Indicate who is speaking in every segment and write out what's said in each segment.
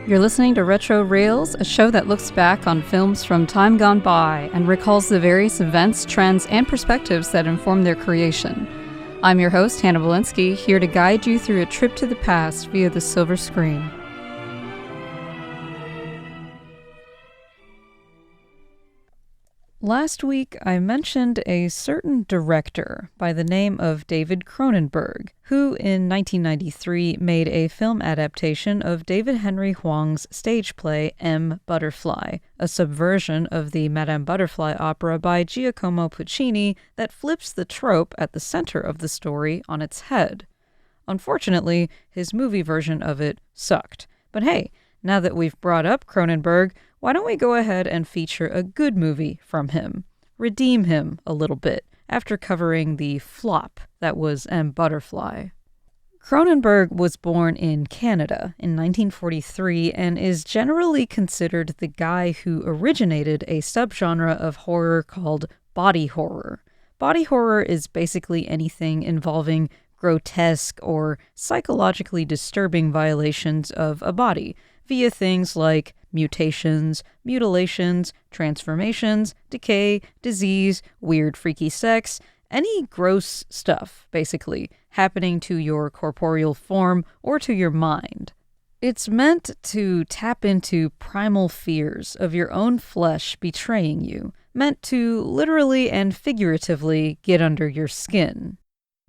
Speaker 1: You're listening to Retro Reels, a show that looks back on films from time gone by and recalls the various events, trends, and perspectives that informed their creation. I'm your host, Hannah Walensky, here to guide you through a trip to the past via the silver screen. Last week, I mentioned a certain director by the name of David Cronenberg, who in 1993 made a film adaptation of David Henry Hwang's stage play M. Butterfly, a subversion of the Madame Butterfly opera by Giacomo Puccini that flips the trope at the center of the story on its head. Unfortunately, his movie version of it sucked. But hey, now that we've brought up Cronenberg, why don't we go ahead and feature a good movie from him? Redeem him a little bit after covering the flop that was M. Butterfly. Cronenberg was born in Canada in 1943 and is generally considered the guy who originated a subgenre of horror called body horror. Body horror is basically anything involving grotesque or psychologically disturbing violations of a body via things like mutations, mutilations, transformations, decay, disease, weird freaky sex, any gross stuff, basically, happening to your corporeal form or to your mind. It's meant to tap into primal fears of your own flesh betraying you, meant to literally and figuratively get under your skin.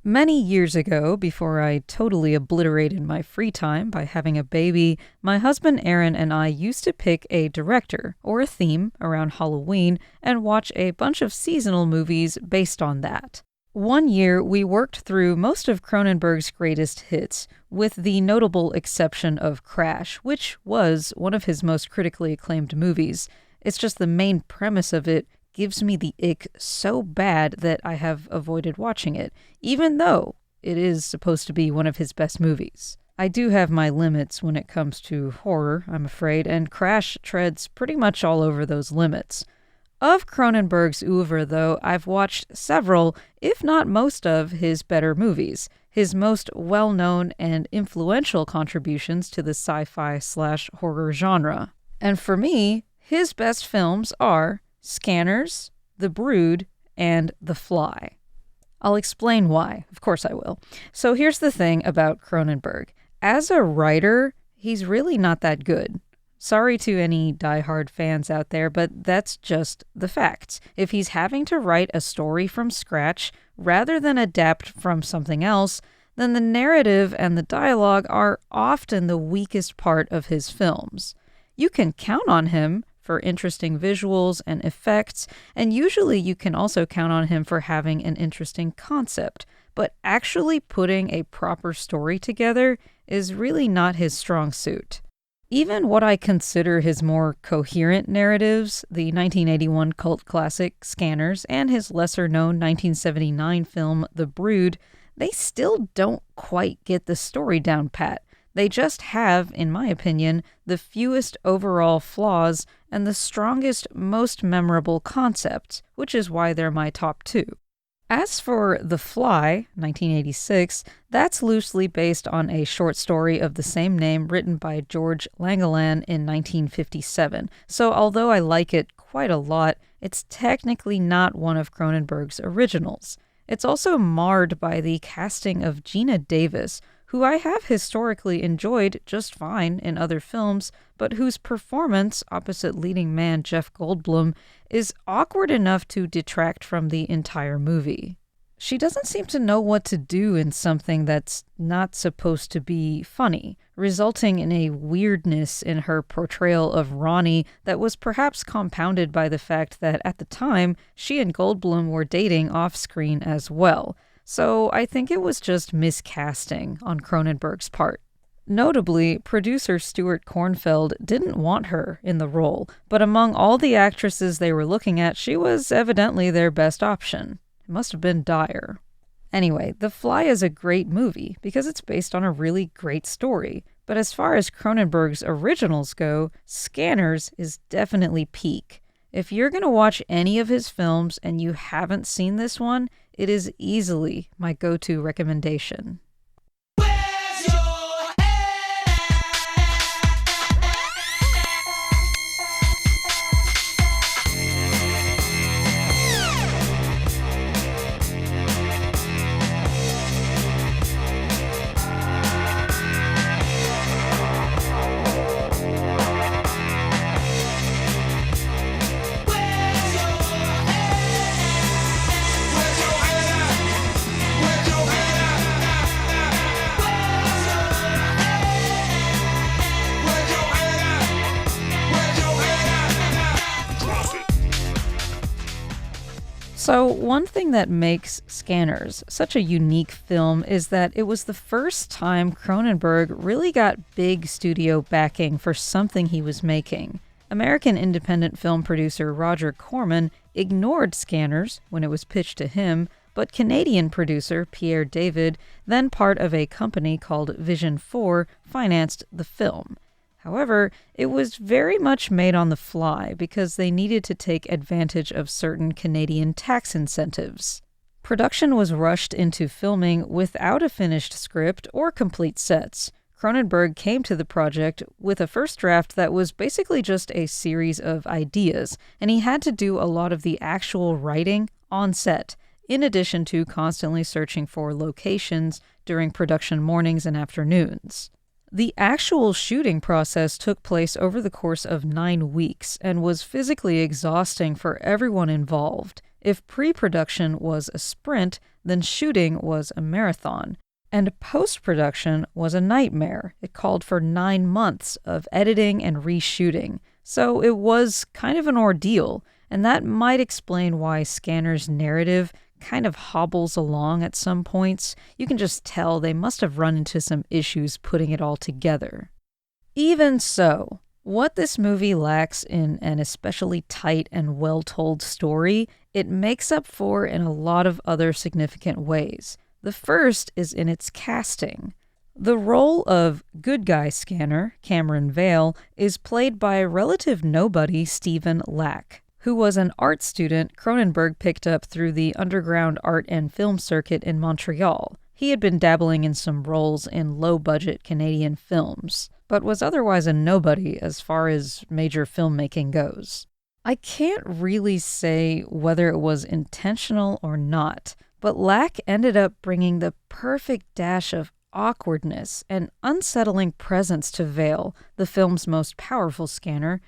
Speaker 1: Many years ago, before I totally obliterated my free time by having a baby, my husband Aaron and I used to pick a director or a theme around Halloween and watch a bunch of seasonal movies based on that. One year, we worked through most of Cronenberg's greatest hits, with the notable exception of Crash, which was one of his most critically acclaimed movies. It's just the main premise of it gives me the ick so bad that I have avoided watching it, even though it is supposed to be one of his best movies. I do have my limits when it comes to horror, I'm afraid, and Crash treads pretty much all over those limits. Of Cronenberg's oeuvre, though, I've watched several, if not most of, his better movies, his most well-known and influential contributions to the sci-fi/horror genre. And for me, his best films are Scanners, The Brood, and The Fly. I'll explain why. Of course I will. So here's the thing about Cronenberg. As a writer, he's really not that good. Sorry to any diehard fans out there, but that's just the facts. If he's having to write a story from scratch rather than adapt from something else, then the narrative and the dialogue are often the weakest part of his films. You can count on him for interesting visuals and effects, and usually you can also count on him for having an interesting concept, but actually putting a proper story together is really not his strong suit. Even what I consider his more coherent narratives, the 1981 cult classic Scanners and his lesser-known 1979 film The Brood, they still don't quite get the story down pat. They just have, in my opinion, the fewest overall flaws and the strongest, most memorable concepts, which is why they're my top two. As for The Fly, 1986, that's loosely based on a short story of the same name written by George Langeland in 1957. So although I like it quite a lot, it's technically not one of Cronenberg's originals. It's also marred by the casting of Geena Davis, who I have historically enjoyed just fine in other films, but whose performance opposite leading man Jeff Goldblum is awkward enough to detract from the entire movie. She doesn't seem to know what to do in something that's not supposed to be funny, resulting in a weirdness in her portrayal of Ronnie that was perhaps compounded by the fact that at the time, she and Goldblum were dating off-screen as well. So I think it was just miscasting on Cronenberg's part. Notably, producer Stuart Kornfeld didn't want her in the role, but among all the actresses they were looking at, she was evidently their best option. It must have been dire. Anyway, The Fly is a great movie because it's based on a really great story. But as far as Cronenberg's originals go, Scanners is definitely peak. If you're going to watch any of his films and you haven't seen this one, it is easily my go-to recommendation.
Speaker 2: Where's your head at?
Speaker 1: So, one thing that makes Scanners such a unique film is that it was the first time Cronenberg really got big studio backing for something he was making. American independent film producer Roger Corman ignored Scanners when it was pitched to him, but Canadian producer Pierre David, then part of a company called Vision 4, financed the film. However, it was very much made on the fly because they needed to take advantage of certain Canadian tax incentives. Production was rushed into filming without a finished script or complete sets. Cronenberg came to the project with a first draft that was basically just a series of ideas, and he had to do a lot of the actual writing on set, in addition to constantly searching for locations during production mornings and afternoons. The actual shooting process took place over the course of 9 weeks and was physically exhausting for everyone involved. If pre-production was a sprint, then shooting was a marathon. And post-production was a nightmare. It called for 9 months of editing and reshooting. So it was kind of an ordeal, and that might explain why Scanner's narrative kind of hobbles along at some points. You can just tell they must have run into some issues putting it all together. Even so, what this movie lacks in an especially tight and well-told story, it makes up for in a lot of other significant ways. The first is in its casting. The role of good guy Scanner, Cameron Vale, is played by relative nobody Stephen Lack, who was an art student Cronenberg picked up through the underground art and film circuit in Montreal. He had been dabbling in some roles in low-budget Canadian films, but was otherwise a nobody as far as major filmmaking goes. I can't really say whether it was intentional or not, but Lack ended up bringing the perfect dash of awkwardness and unsettling presence to Vale, the film's most powerful scanner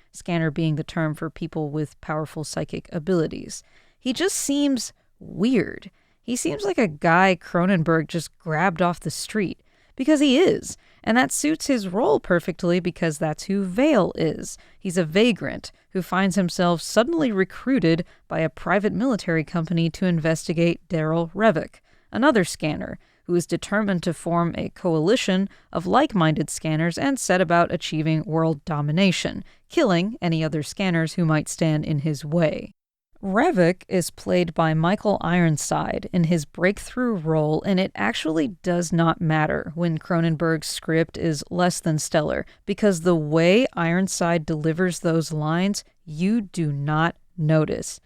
Speaker 1: being the term for people with powerful psychic abilities. He just seems weird. He seems like a guy Cronenberg just grabbed off the street, because he is, and that suits his role perfectly because that's who Vale is. He's a vagrant who finds himself suddenly recruited by a private military company to investigate Daryl Revick, another scanner, who is determined to form a coalition of like-minded scanners and set about achieving world domination, killing any other scanners who might stand in his way. Revick is played by Michael Ironside in his breakthrough role, and it actually does not matter when Cronenberg's script is less than stellar, because the way Ironside delivers those lines, you do not notice.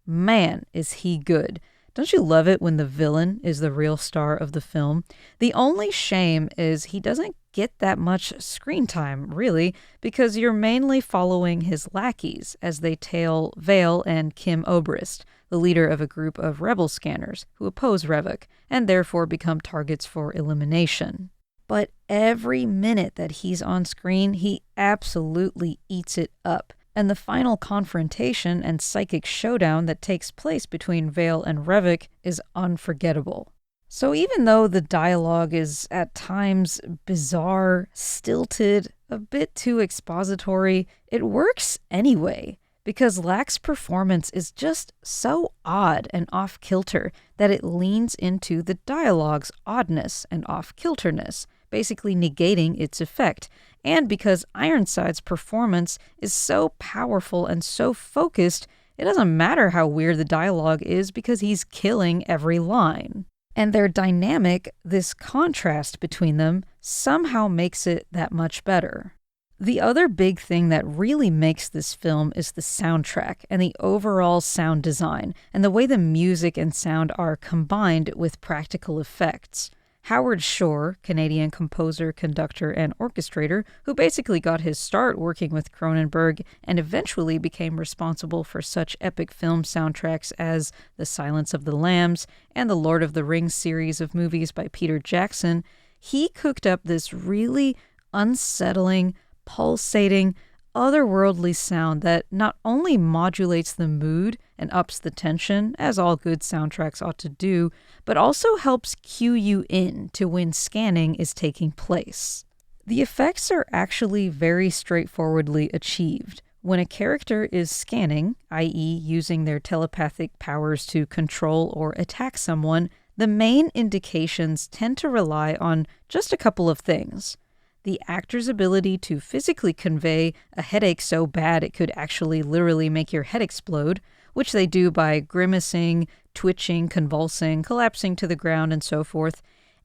Speaker 1: Man, is he good. Don't you love it when the villain is the real star of the film? The only shame is he doesn't get that much screen time, really, because you're mainly following his lackeys as they tail Vale and Kim Obrist, the leader of a group of rebel scanners who oppose Revick and therefore become targets for elimination. But every minute that he's on screen, he absolutely eats it up. And the final confrontation and psychic showdown that takes place between Vale and Revick is unforgettable. So even though the dialogue is at times bizarre, stilted, a bit too expository, it works anyway, because Lack's performance is just so odd and off-kilter that it leans into the dialogue's oddness and off-kilterness, basically negating its effect, and because Ironside's performance is so powerful and so focused, it doesn't matter how weird the dialogue is because he's killing every line. And their dynamic, this contrast between them, somehow makes it that much better. The other big thing that really makes this film is the soundtrack and the overall sound design, and the way the music and sound are combined with practical effects. Howard Shore, Canadian composer, conductor, and orchestrator, who basically got his start working with Cronenberg and eventually became responsible for such epic film soundtracks as The Silence of the Lambs and the Lord of the Rings series of movies by Peter Jackson, he cooked up this really unsettling, pulsating, otherworldly sound that not only modulates the mood and ups the tension, as all good soundtracks ought to do, but also helps cue you in to when scanning is taking place. The effects are actually very straightforwardly achieved. When a character is scanning, i.e., using their telepathic powers to control or attack someone, the main indications tend to rely on just a couple of things. The actor's ability to physically convey a headache so bad it could actually literally make your head explode, which they do by grimacing, twitching, convulsing, collapsing to the ground, and so forth,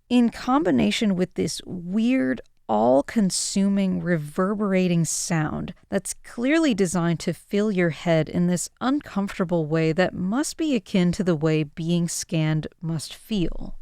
Speaker 1: in combination with this weird, all-consuming, reverberating sound that's clearly designed to fill your head in this uncomfortable way that must be akin to the way being scanned must feel.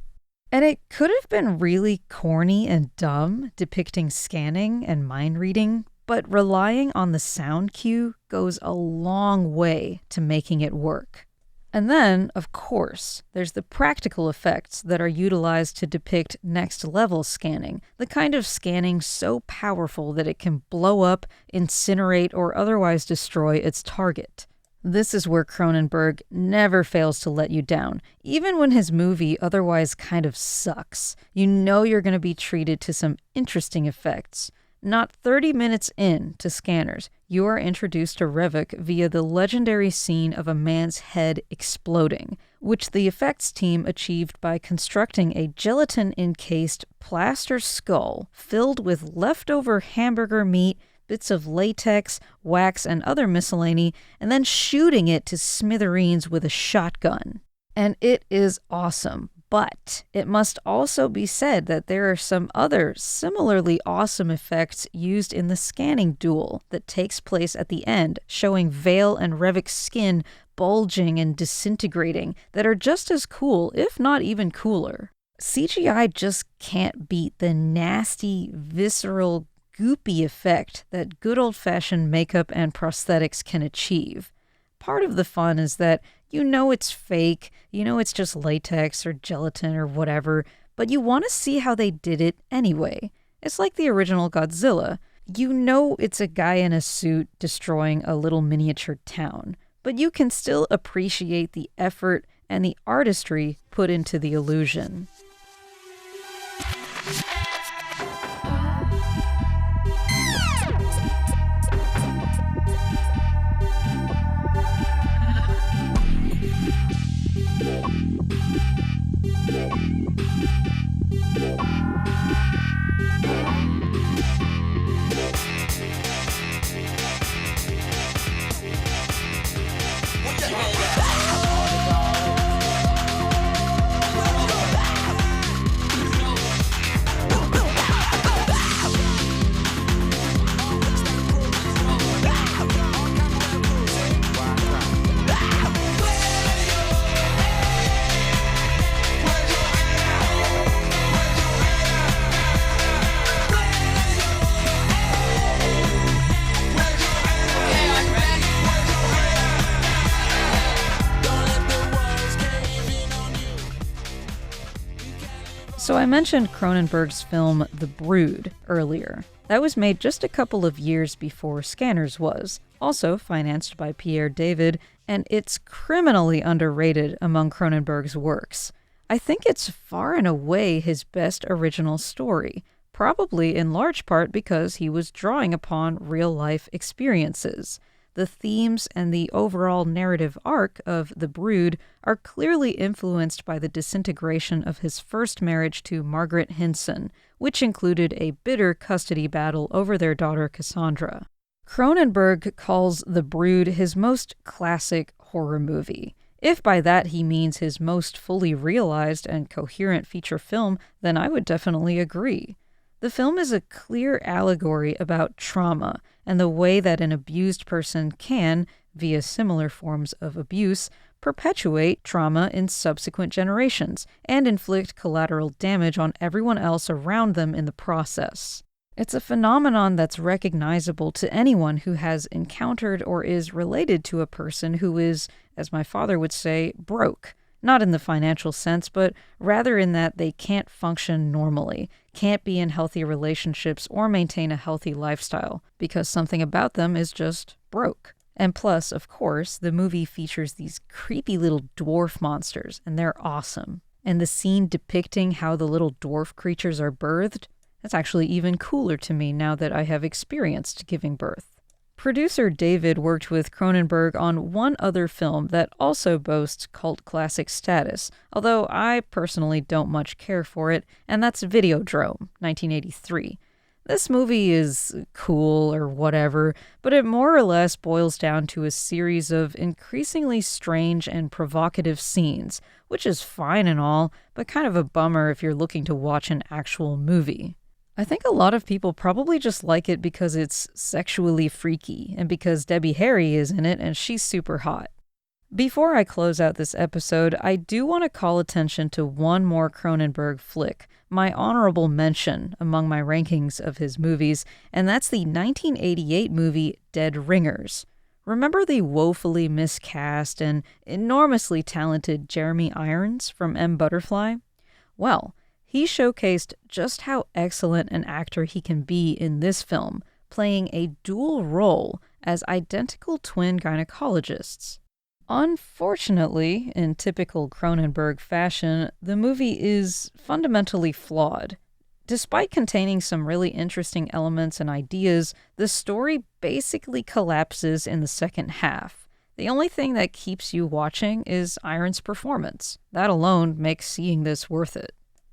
Speaker 1: And it could have been really corny and dumb, depicting scanning and mind reading, but relying on the sound cue goes a long way to making it work. And then, of course, there's the practical effects that are utilized to depict next-level scanning, the kind of scanning so powerful that it can blow up, incinerate, or otherwise destroy its target. This is where Cronenberg never fails to let you down. Even when his movie otherwise kind of sucks, you know you're going to be treated to some interesting effects. Not 30 minutes in to Scanners, you are introduced to Revok via the legendary scene of a man's head exploding, which the effects team achieved by constructing a gelatin-encased plaster skull filled with leftover hamburger meat, bits of latex, wax, and other miscellany, and then shooting it to smithereens with a shotgun. And it is awesome. But it must also be said that there are some other similarly awesome effects used in the scanning duel that takes place at the end, showing Vale and Revok's skin bulging and disintegrating that are just as cool, if not even cooler. CGI just can't beat the nasty, visceral, goopy effect that good old-fashioned makeup and prosthetics can achieve. Part of the fun is that you know it's fake, you know it's just latex or gelatin or whatever, but you want to see how they did it anyway. It's like the original Godzilla. You know it's a guy in a suit destroying a little miniature town, but you can still appreciate the effort and the artistry put into the illusion. So I mentioned Cronenberg's film The Brood earlier. That was made just a couple of years before Scanners was, also financed by Pierre David, and it's criminally underrated among Cronenberg's works. I think it's far and away his best original story, probably in large part because he was drawing upon real-life experiences. The themes and the overall narrative arc of The Brood are clearly influenced by the disintegration of his first marriage to Margaret Hinson, which included a bitter custody battle over their daughter Cassandra. Cronenberg calls The Brood his most classic horror movie. If by that he means his most fully realized and coherent feature film, then I would definitely agree. The film is a clear allegory about trauma and the way that an abused person can, via similar forms of abuse, perpetuate trauma in subsequent generations and inflict collateral damage on everyone else around them in the process. It's a phenomenon that's recognizable to anyone who has encountered or is related to a person who is, as my father would say, broke. Not in the financial sense, but rather in that they can't function normally, can't be in healthy relationships or maintain a healthy lifestyle, because something about them is just broke. And plus, of course, the movie features these creepy little dwarf monsters, and they're awesome. And the scene depicting how the little dwarf creatures are birthed, that's actually even cooler to me now that I have experienced giving birth. Producer David worked with Cronenberg on one other film that also boasts cult classic status, although I personally don't much care for it, and that's Videodrome, 1983. This movie is cool or whatever, but it more or less boils down to a series of increasingly strange and provocative scenes, which is fine and all, but kind of a bummer if you're looking to watch an actual movie. I think a lot of people probably just like it because it's sexually freaky and because Debbie Harry is in it and she's super hot. Before I close out this episode, I do want to call attention to one more Cronenberg flick, my honorable mention among my rankings of his movies, and that's the 1988 movie Dead Ringers. Remember the woefully miscast and enormously talented Jeremy Irons from M. Butterfly? Well, he showcased just how excellent an actor he can be in this film, playing a dual role as identical twin gynecologists. Unfortunately, in typical Cronenberg fashion, the movie is fundamentally flawed. Despite containing some really interesting elements and ideas, the story basically collapses in the second half. The only thing that keeps you watching is Irons' performance. That alone makes seeing this worth it.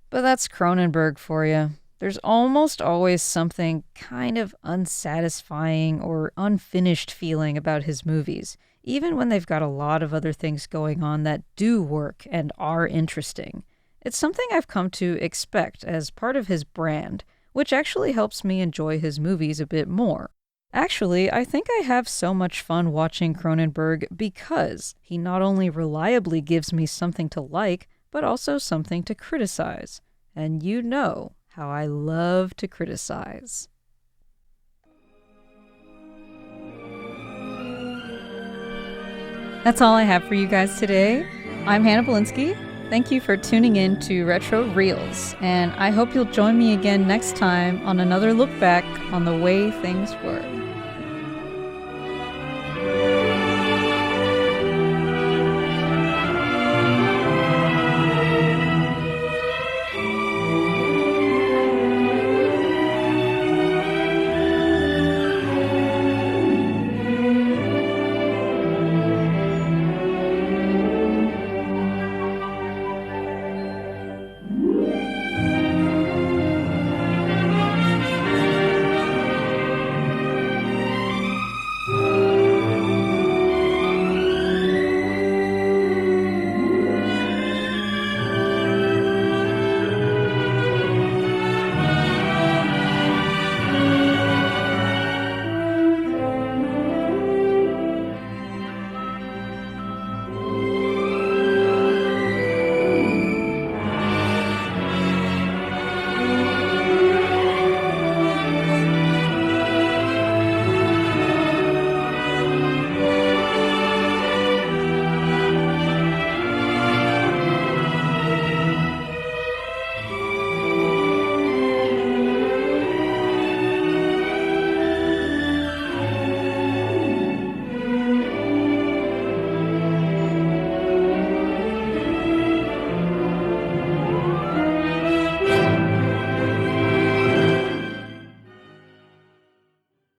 Speaker 1: But that's Cronenberg for you. There's almost always something kind of unsatisfying or unfinished feeling about his movies, even when they've got a lot of other things going on that do work and are interesting. It's something I've come to expect as part of his brand, which actually helps me enjoy his movies a bit more. Actually, I think I have so much fun watching Cronenberg because he not only reliably gives me something to like, but also something to criticize. And you know how I love to criticize. That's all I have for you guys today. I'm Hannah Belinsky. Thank you for tuning in to Retro Reels, and I hope you'll join me again next time on another look back on the way things were.